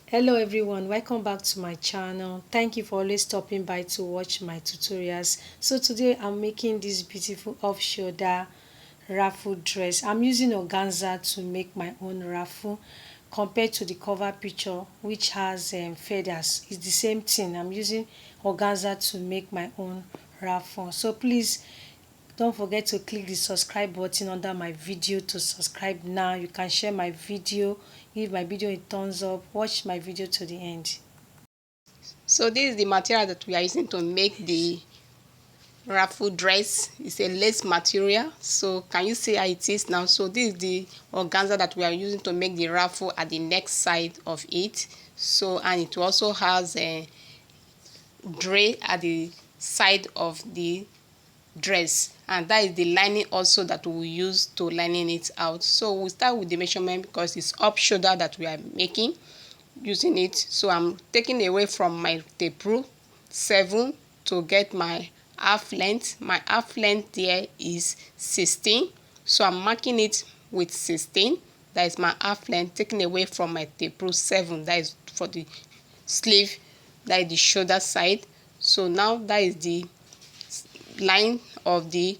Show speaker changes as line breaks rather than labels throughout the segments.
Hello everyone, welcome back to my channel. Thank you for always stopping by to watch my tutorials. So today I'm making this beautiful off-shoulder ruffle dress. I'm using organza to make my own ruffle compared to the cover picture which has feathers. It's the same thing. I'm using organza to make my own ruffle. So please don't forget to click the subscribe button under my video to subscribe now. You can share my video, give my video a thumbs up, watch my video to the end.
So this is the material that we are using to make the ruffle dress. It's a lace material. So can you see how it is now? So this is the organza that we are using to make the ruffle at the neck side of it. So and it also has a drape at the side of the dress, and that is the lining also that we will use to lining it out. So we'll start with the measurement because it's up shoulder that we are making using it. So I'm taking away from my tape rule 7 to get my half length. My half length there is 16, so I'm marking it with 16. That is my half length, taking away from my tape rule 7. That is for the sleeve, that is the shoulder side. So now that is the line of the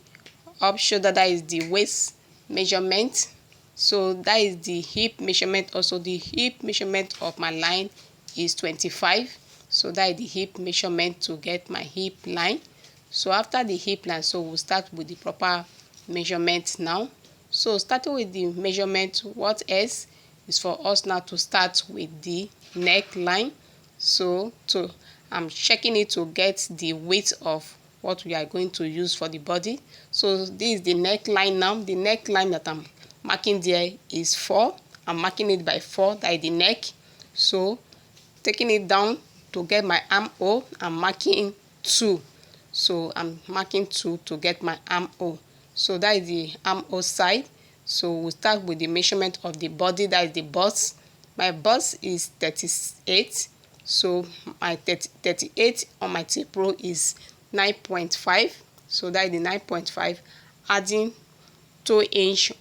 up shoulder, that is the waist measurement. So that is the hip measurement. Also the hip measurement of my line is 25. So that is the hip measurement to get my hip line. So after the hip line, so we'll start with the proper measurement now. So starting with the measurement, what else is for us now to start with the neckline. So I'm checking it to get the width of what we are going to use for the body. So this is the neckline now. The neckline that I'm marking there is 4. I'm marking it by 4, that is the neck. So taking it down to get my armhole, I'm marking 2. So I'm marking 2 to get my armhole. So that is the armhole side. So we'll start with the measurement of the body, that is the bust. My bust is 38. So my 38 on my tape rule is 9.5. So that is the 9.5, adding 2"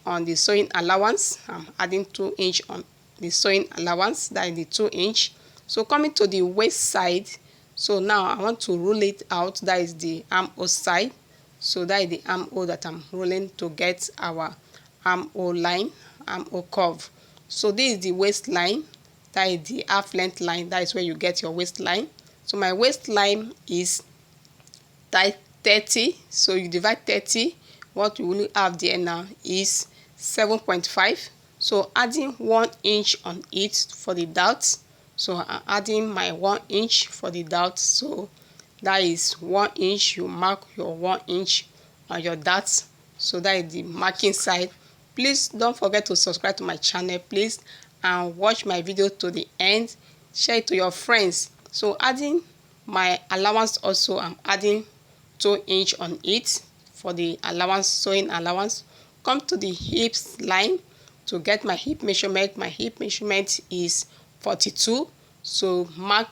on the sewing allowance. I'm adding 2" on the sewing allowance, that is the 2". So coming to the waist side, so now I want to roll it out, that is the armhole side. So that is the armhole that I'm rolling to get our armhole line, armhole curve. So this is the waistline, that is the half length line, that is where you get your waistline. So my waistline is 30. So you divide 30, what you will have there now is 7.5. So adding 1" on it for the dot. So I'm adding my 1" for the dot. So that is 1". You mark your 1" on your dot. So that is the marking side. Please don't forget to subscribe to my channel, please, and watch my video to the end. Share it to your friends. So adding my allowance also, I'm adding 2" on it for the allowance, sewing allowance. Come to the hips line to get my hip measurement. My hip measurement is 42. So mark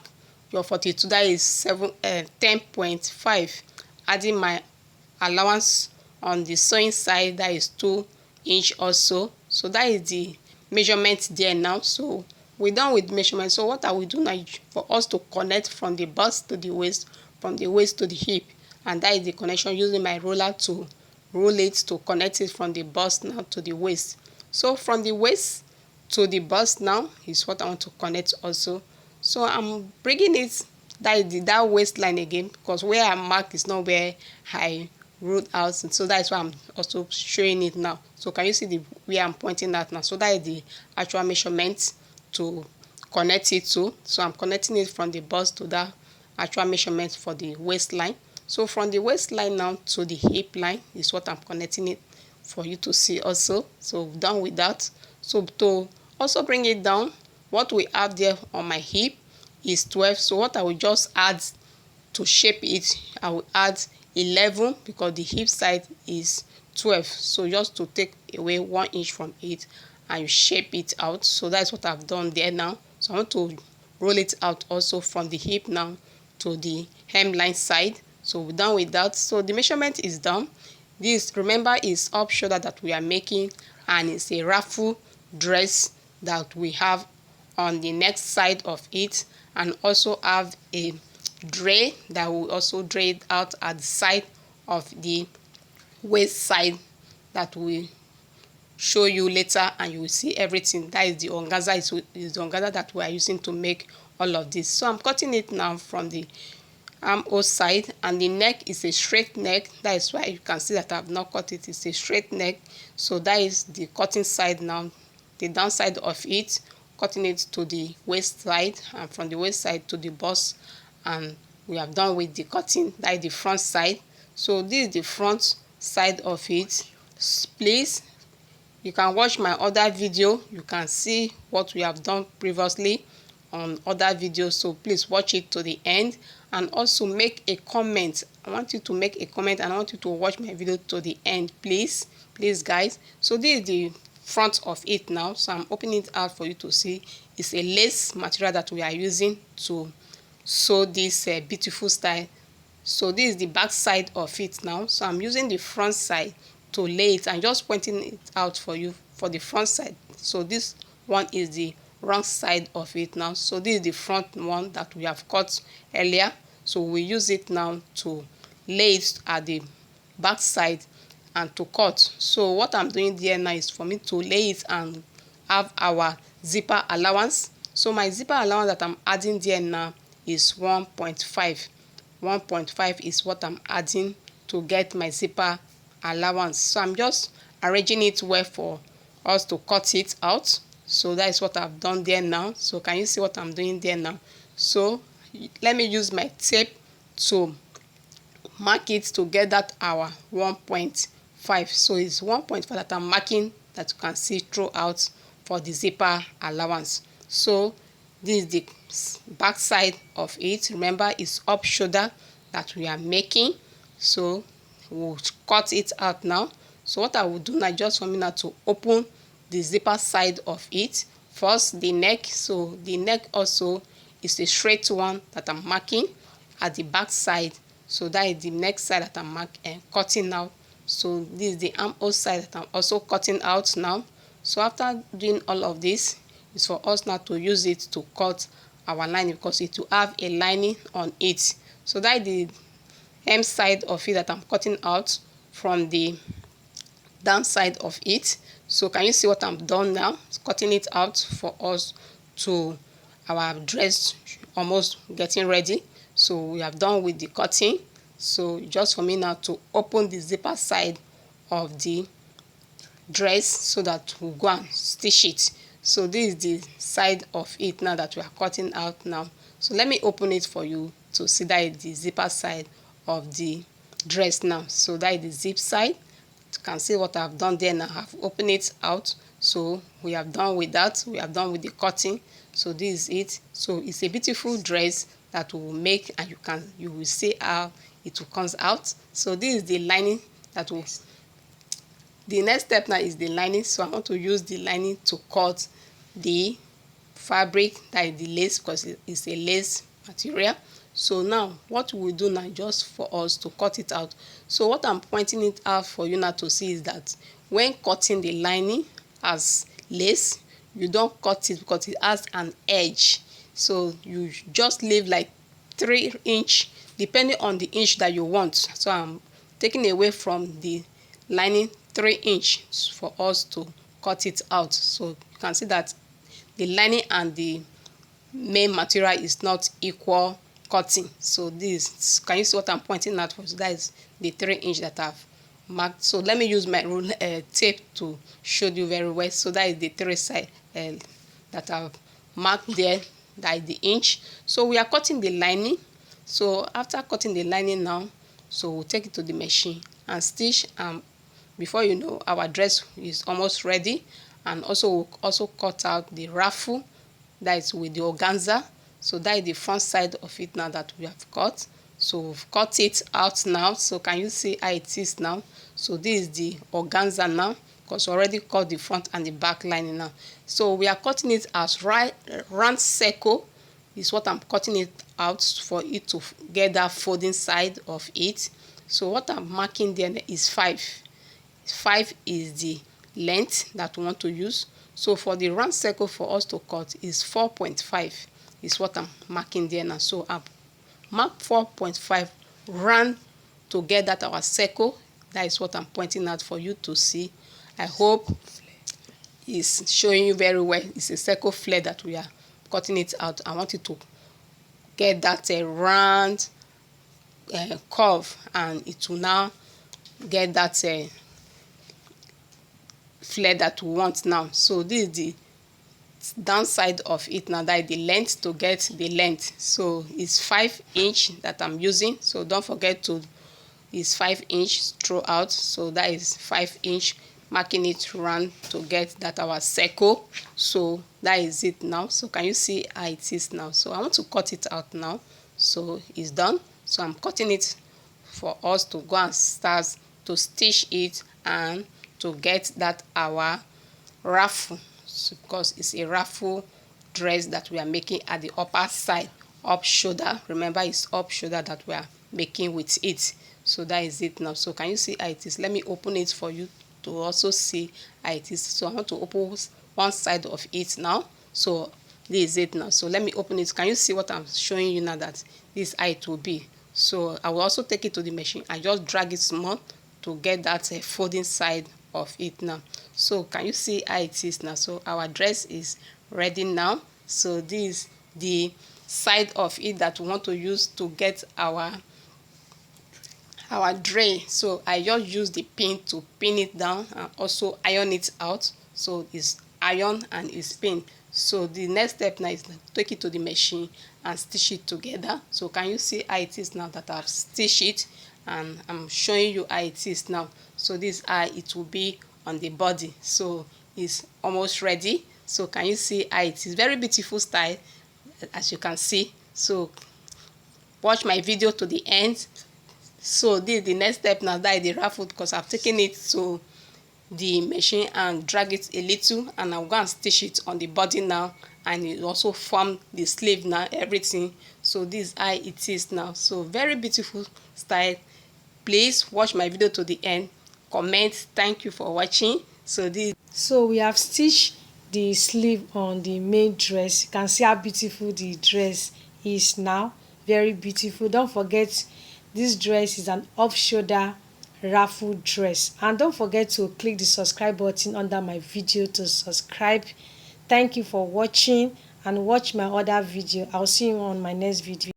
your 42, that is 10.5. Adding my allowance on the sewing side, that is 2" also. So that is the measurement there now. So we're done with measurement. So what I will do now for us to connect from the bust to the waist, from the waist to the hip, and that is the connection, using my roller to roll it to connect it from the bust now to the waist. So from the waist to the bust now is what I want to connect also. So I'm bringing it, that waistline again, because where I mark is not where I rolled out, and so that's why I'm also showing it now. So can you see the where I'm pointing at now? So that is the actual measurement to connect it to. So I'm connecting it from the bust to that actual measurement for the waistline. So from the waistline now to the hip line is what I'm connecting it for you to see also. So done with that. So to also bring it down, what we have there on my hip is 12. So what I will just add to shape it, I will add 11 because the hip side is 12. So just to take away 1" from it and you shape it out. So that's what I've done there now. So I want to roll it out also from the hip now to the hemline side. So we're done with that. So the measurement is done. This, remember, is up shoulder that we are making, and it's a ruffle dress that we have on the next side of it, and also have a dray that will also dray it out at the side of the waist side that will show you later, and you will see everything. That is the organza, is the organza that we are using to make all of this. So I'm cutting it now from the armhole side, and the neck is a straight neck. That is why you can see that I've not cut it. It's a straight neck. So that is the cutting side now, the downside of it, cutting it to the waist side, and from the waist side to the bust, and we have done with the cutting. That is the front side. So this is the front side of it. Please, you can watch my other video, you can see what we have done previously on other videos, so please watch it to the end, and also make a comment. I want you to make a comment, and I want you to watch my video to the end, please guys. So this is the front of it now. So I'm opening it out for you to see. It's a lace material that we are using to sew this beautiful style. So this is the back side of it now. So I'm using the front side to lay it, and just pointing it out for you for the front side. So this one is the wrong side of it now. So this is the front one that we have cut earlier. So we use it now to lay it at the back side and to cut. So what I'm doing there now is for me to lay it and have our zipper allowance. So my zipper allowance that I'm adding there now is 1.5. 1.5 is what I'm adding to get my zipper allowance. So I'm just arranging it well for us to cut it out. So that is what I've done there now. So can you see what I'm doing there now? So let me use my tape to mark it to get that our 1.5. So it's 1.5 that I'm marking, that you can see throughout for the zipper allowance. So this is the back side of it. Remember, it's up shoulder that we are making. So we'll cut it out now. So what I will do now, just for me now to open the zipper side of it. First, the neck. So the neck also is a straight one that I'm marking at the back side. So that is the neck side that I'm cutting out. So this is the armhole side that I'm also cutting out now. So after doing all of this, it's for us now to use it to cut our lining, because it will have a lining on it. So that is the hem side of it that I'm cutting out from the down side of it. So can you see what I'm done now? It's cutting it out for us to our dress almost getting ready. So we have done with the cutting. So just for me now to open the zipper side of the dress so that we'll go and stitch it. So this is the side of it now that we are cutting out now. So let me open it for you to see that is the zipper side of the dress now. So that is the zip side. You can see what I've done there now. I've opened it out. So we have done with that. We have done with the cutting. So this is it. So it's a beautiful dress that we will make, and you will see how it will comes out. So this is the lining that will. The next step now is the lining. So I want to use the lining to cut the fabric, that is the lace, because it's a lace material. So now what we will do now, just for us to cut it out. So what I'm pointing it out for you now to see is that when cutting the lining as lace, you don't cut it because it has an edge. So you just leave like 3 inch, depending on the inch that you want. So I'm taking away from the lining 3 inch for us to cut it out. So you can see that the lining and the main material is not equal cutting. So this, can you see what I'm pointing at? So that is the 3 inch that I've marked. So let me use my tape to show you very well. So that is the 3 side that I've marked there, that is the inch. So we are cutting the lining. So after cutting the lining now, so we'll take it to the machine and stitch. Before you know, our dress is almost ready. And also we'll also cut out the ruffle, that is with the organza. So that is the front side of it now that we have cut. So we've cut it out now. So can you see how it is now? So this is the organza now, because we already cut the front and the back lining now. So we are cutting it as round circle is what I'm cutting it out for it to get that folding side of it. So what I'm marking there is 5. 5 is the length that we want to use. So for the round circle for us to cut is 4.5 is what I'm marking there now. So I mark 4.5 round to get that our circle. That is what I'm pointing out for you to see. I hope it's showing you very well. It's a circle flare that we are cutting it out. I want you to get that round curve, and it will now get that flare that we want now. So this is the downside of it now, that is the length to get the length. So it's 5 inch that I'm using, so don't forget to is 5 inch throughout. So that is 5 inch, marking it round to get that our circle. So that is it now. So can you see how it is now? So I want to cut it out now. So it's done. So I'm cutting it for us to go and start to stitch it and to get that our ruffle, because it's a ruffle dress that we are making at the upper side, up shoulder. Remember, it's up shoulder that we are making with it. So that is it now. So can you see how it is? Let me open it for you to also see how it is. So I want to open one side of it now. So this is it now. So let me open it. Can you see what I'm showing you now? That this is how it will be. So I will also take it to the machine. I just drag it small to get that folding side of it now. So can you see how it is now? So our dress is ready now. So this is the side of it that we want to use to get our tray. So I just use the pin to pin it down and also iron it out. So it's iron and it's pin. So the next step now is to take it to the machine and stitch it together. So can you see how it is now that I've stitched it, and I'm showing you how it is now. So this is how it will be on the body. So it's almost ready. So can you see how it is? Very beautiful style, as you can see. So watch my video to the end. So this is the next step now, that is the ruffle, because I've taken it to the machine and drag it a little, and I'll go and stitch it on the body now, and it also form the sleeve now, everything. So this is how it is now. So very beautiful style. Please watch my video to the end, comment. Thank you for watching.
So we have stitched the sleeve on the main dress. You can see how beautiful the dress is now. Very beautiful. Don't forget, this dress is an off-shoulder ruffle dress. And don't forget to click the subscribe button under my video to subscribe. Thank you for watching, and watch my other video. I'll see you on my next video.